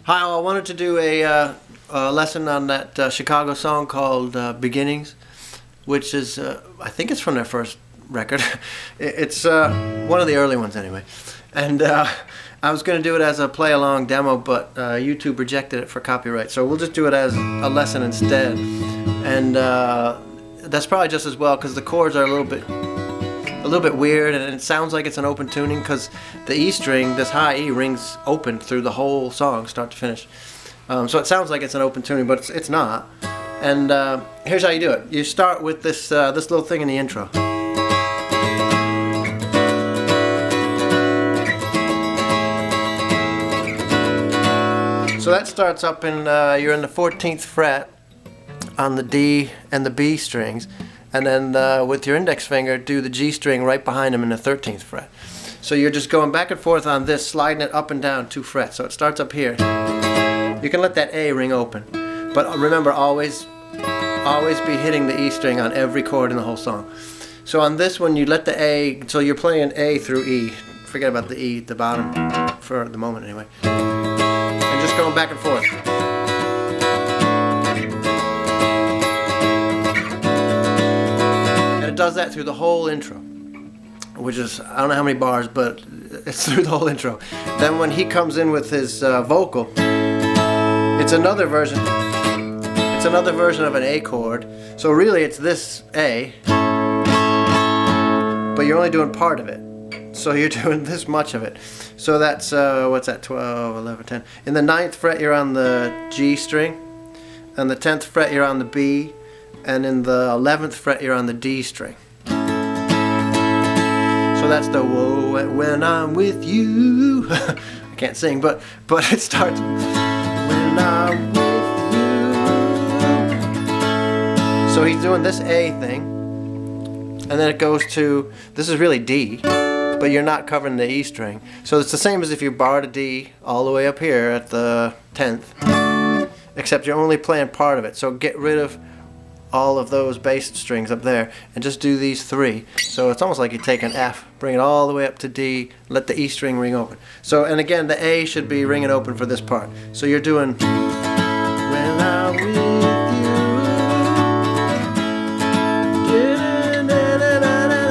Hi, I wanted to do a lesson on that Chicago song called Beginnings, which is, I think it's from their first record. It's one of the early ones anyway. And I was going to do it as a play-along demo, but YouTube rejected it for copyright. So we'll just do it as a lesson instead. And that's probably just as well because the chords are a little bit weird, and it sounds like it's an open tuning because the E string, this high E, rings open through the whole song, start to finish. So it sounds like it's an open tuning, but it's not. And here's how you do it. You start with this this little thing in the intro. So that starts up in, you're in the 14th fret on the D and the B strings. And then with your index finger, do the G string right behind them in the 13th fret. So you're just going back and forth on this, sliding it up and down 2 frets. So it starts up here. You can let that A ring open. But remember, always be hitting the E string on every chord in the whole song. So on this one, you let the A, so you're playing A through E. Forget about the E at the bottom, for the moment anyway. And just going back and forth. Does that through the whole intro, which is, I don't know how many bars, but it's through the whole intro. Then when he comes in with his vocal, it's another version of an A chord. So really it's this A, but you're only doing part of it, so you're doing this much of it. So that's what's that, 12, 11, 10. In the 9th fret you're on the G string, and the 10th fret you're on the B, and in the 11th fret you're on the D string. So that's the whoa when I'm with you. I can't sing, but it starts when I'm with you. So he's doing this A thing, and then it goes to, this is really D, but you're not covering the E string. So it's the same as if you barred a D all the way up here at the 10th, except you're only playing part of it. So get rid of all of those bass strings up there and just do these 3. So it's almost like you take an F, bring it all the way up to D, let the E string ring open. So, and again, the A should be ringing open for this part. So you're doing when I'm with you. I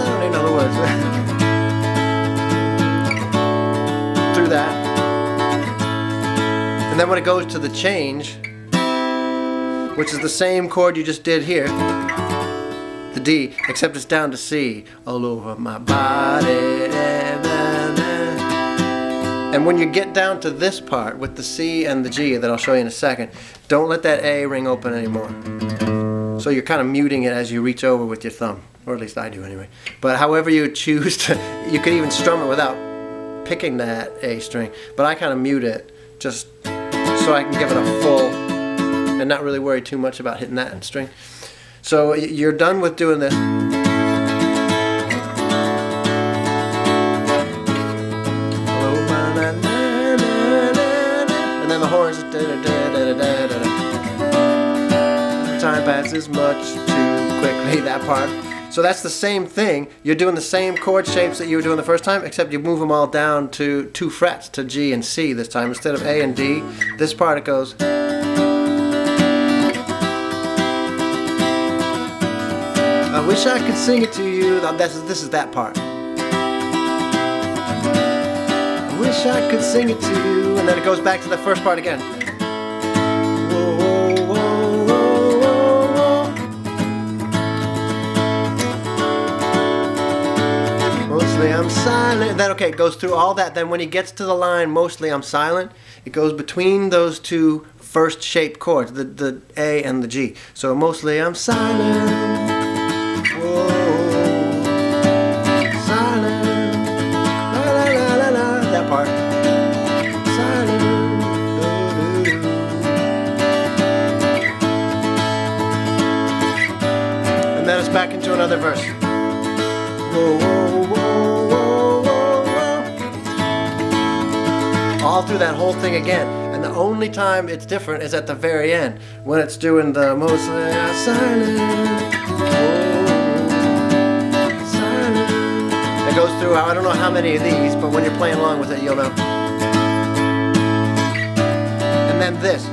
don't even know the words. Through that. And then when it goes to the change, which is the same chord you just did here, the D, except it's down to C, all over my body. And when you get down to this part with the C and the G that I'll show you in a second, don't let that A ring open anymore. So you're kind of muting it as you reach over with your thumb, or at least I do anyway. But however you choose to, you could even strum it without picking that A string, but I kind of mute it just so I can give it a full, and not really worry too much about hitting that string. So you're done with doing this. And then the horns. Time passes much too quickly, that part. So that's the same thing. You're doing the same chord shapes that you were doing the first time, except you move them all down to 2 frets, to G and C this time. Instead of A and D, this part it goes. I wish I could sing it to you. This is that part. I wish I could sing it to you. And then it goes back to the first part again. Whoa, whoa, whoa, whoa, whoa. Mostly I'm silent. Then okay, it goes through all that. Then when he gets to the line, mostly I'm silent, it goes between those 2 first shaped chords, the A and the G. So mostly I'm silent. Whoa, silent, la la la la la, that part, silent, and then it's back into another verse. Whoa, whoa, whoa, whoa, whoa, whoa. All through that whole thing again. And the only time it's different is at the very end, when it's doing the mostly silent. It goes through, I don't know how many of these, but when you're playing along with it, you'll know. And then this.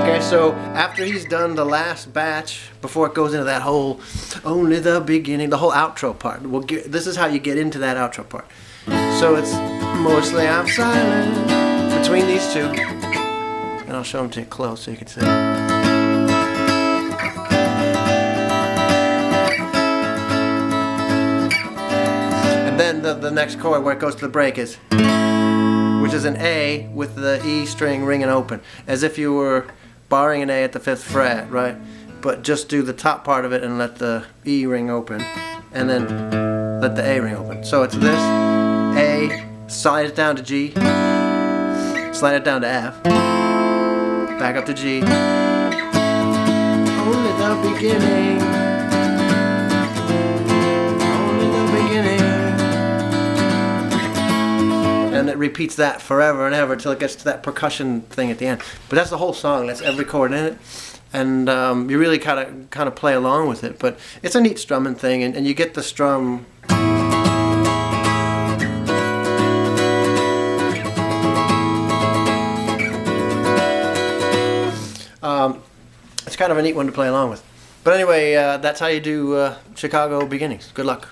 Okay, so after he's done the last batch, before it goes into that whole only the beginning, the whole outro part. This is how you get into that outro part. So it's mostly I'm silent between these two. And I'll show them to you close so you can see. And then the next chord where it goes to the break is, which is an A with the E string ringing open, as if you were barring an A at the 5th fret, right? But just do the top part of it and let the E ring open, and then let the A ring open. So it's this, A, slide it down to G, slide it down to F, back up to G, only the beginning, only the beginning. And it repeats that forever and ever till it gets to that percussion thing at the end. But that's the whole song. That's every chord in it, and you really kind of play along with it. But it's a neat strumming thing, and you get the strum. It's kind of a neat one to play along with. But anyway, that's how you do Chicago Beginnings. Good luck.